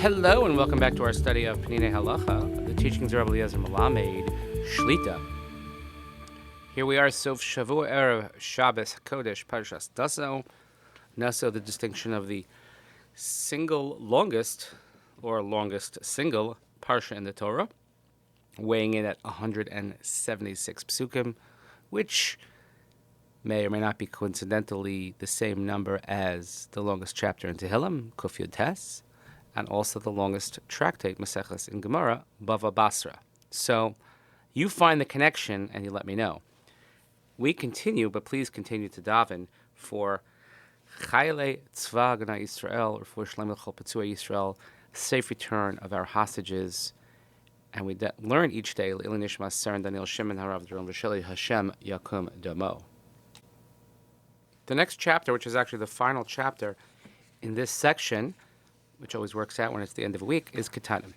Hello and welcome back to our study of Peninei Halacha, the teachings of Rav Yogev Cohen, Shlita. Here we are, Sof Shavua Erev Shabbos Kodesh Parshas Naso. Naso, the distinction of the single longest single parsha in the Torah, weighing in at 176 psukim, which may or may not be coincidentally the same number as the longest chapter in Tehillim, Kuf Yud Tes, and also the longest tractate, Maseches in Gemara, Bava Basra. So you find the connection and you let me know. We continue, but please continue to daven for Chayalei Tzva Gana Yisrael, or for Shlem L'chol Petzua Yisrael, safe return of our hostages. And we learn each day, L'ilui Nishmat Seren Daniel Shimon Harav Doron V'Sheli Hashem Yakum Damo. The next chapter, which is actually the final chapter in this section, which always works out when it's the end of a week, is Ketanim.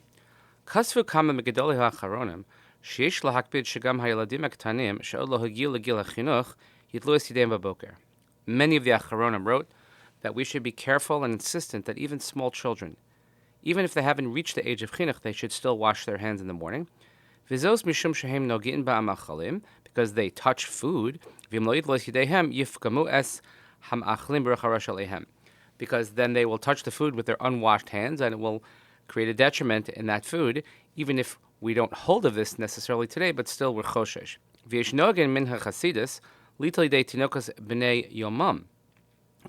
Kasvu kama megedolei ha'acharonim, sheyesh lahakpid shegam hayeladim ha'ketanim, she'od lo hagiu legil ha'chinuch, yitlu es yideim b'boker. Many of the Acharonim wrote that we should be careful and insistent that even small children, even if they haven't reached the age of chinuch, they should still wash their hands in the morning. V'zos mishum shehem nogi'in ba'amachalim, because they touch food, v'im lo yitlu es yideihem yifkamu es ham'achlim b'ruch harash aleihem. Because then they will touch the food with their unwashed hands, and it will create a detriment in that food, even if we don't hold of this necessarily today, but still we're choshesh. V'yesh nogen min ha'chasidus, lital yidei tinokas b'nei yomam,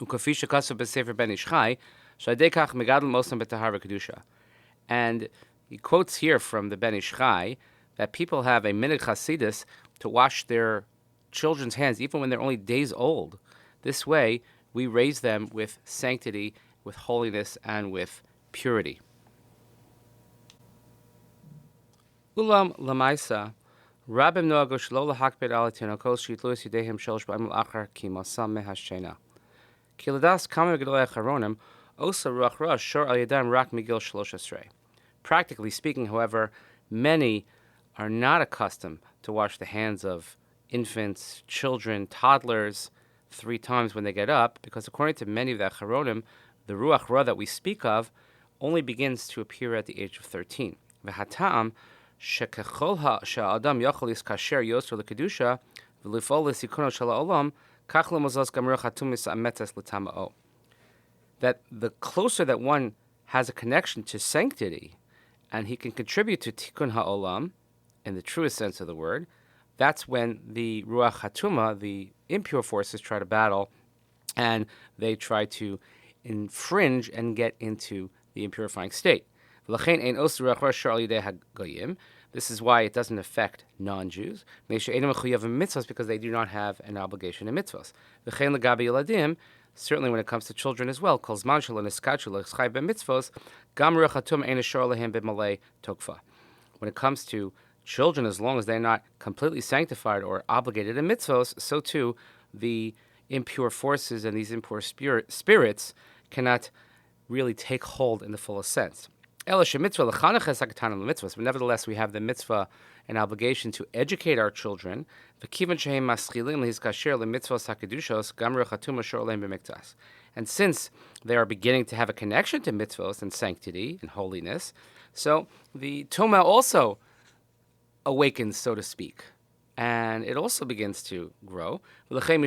u'kafi shekasu b'sefer ben Ish Chai, sh'adei kach megadol mosam b'tahar v'kedusha. And he quotes here from the Ben Ish Chai that people have a minhag chasidus to wash their children's hands, even when they're only days old. This way, we raise them with sanctity, with holiness, and with purity. Ulam lamaisa, rabim noago shlo lahakbid ala tinokos shitluis yidehem shalosh ba'im l'achar ki masam mehashena. Ki ladas kama megedolei acharonim, osa ruach ra shor al yadam rak migil shalosh esrei. Practically speaking, however, many are not accustomed to wash the hands of infants, children, toddlers, 3 times when they get up, because according to many of the Acharonim, the Ruach Ra that we speak of only begins to appear at the age of 13. V'hatam shekechol ha'adam yachol yiskasher yosro l'kedusha v'lifol l'sikuno shel ha'olam kach l'mozos gam ruach hatumis ametes l'tama'o. That the closer that one has a connection to sanctity, and he can contribute to tikkun ha'olam, in the truest sense of the word, that's when the Ruach HaTuma, the impure forces, try to battle, and they try to infringe and get into the impurifying state. This is why it doesn't affect non-Jews, because they do not have an obligation in mitzvahs. Certainly when it comes to children as well, when it comes to children, as long as they're not completely sanctified or obligated in mitzvos, so too the impure forces and these impure spirits cannot really take hold in the fullest sense. But nevertheless, we have the mitzvah and obligation to educate our children. And since they are beginning to have a connection to mitzvos and sanctity and holiness, so the Toma also awakens, so to speak, and it also begins to grow. And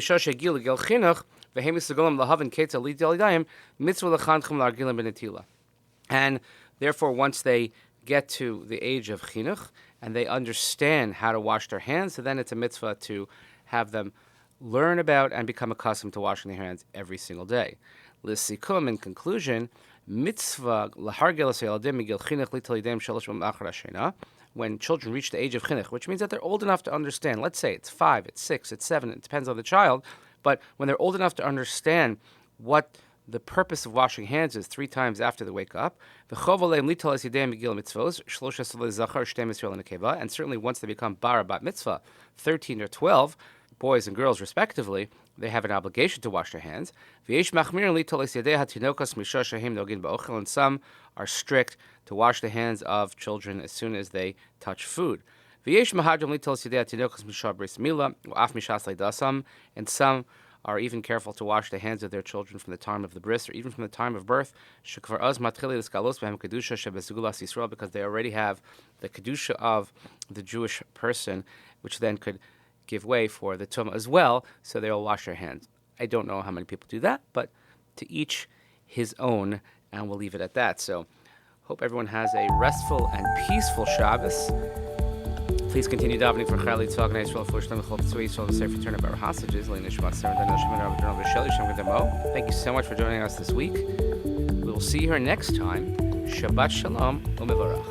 therefore, once they get to the age of chinuch and they understand how to wash their hands, so then it's a mitzvah to have them learn about and become accustomed to washing their hands every single day. L'sikum, in conclusion, mitzvah lahargel seyaladim migil chinuch lital yidem shalosh b'machar hashena. When children reach the age of chinuch, which means that they're old enough to understand, let's say it's 5, it's 6, it's 7, it depends on the child, but when they're old enough to understand what the purpose of washing hands is 3 times after they wake up, and certainly once they become bar bat mitzvah, 13 or 12, boys and girls respectively, they have an obligation to wash their hands. And some are strict to wash the hands of children as soon as they touch food. And some are even careful to wash the hands of their children from the time of the bris or even from the time of birth, because they already have the kedusha of the Jewish person, which then could give way for the tumah as well, so they'll wash their hands. I don't know how many people do that, but to each his own, and we'll leave it at that. So, hope everyone has a restful and peaceful Shabbos. Please continue davening for Chayil Yitzhak and Yisrael for Shlem Chol Tzvei Yisrael to say for turn of our hostages. Nishmat Thank you so much for joining us this week. We will see you here next time. Shabbat Shalom U'Mevarach.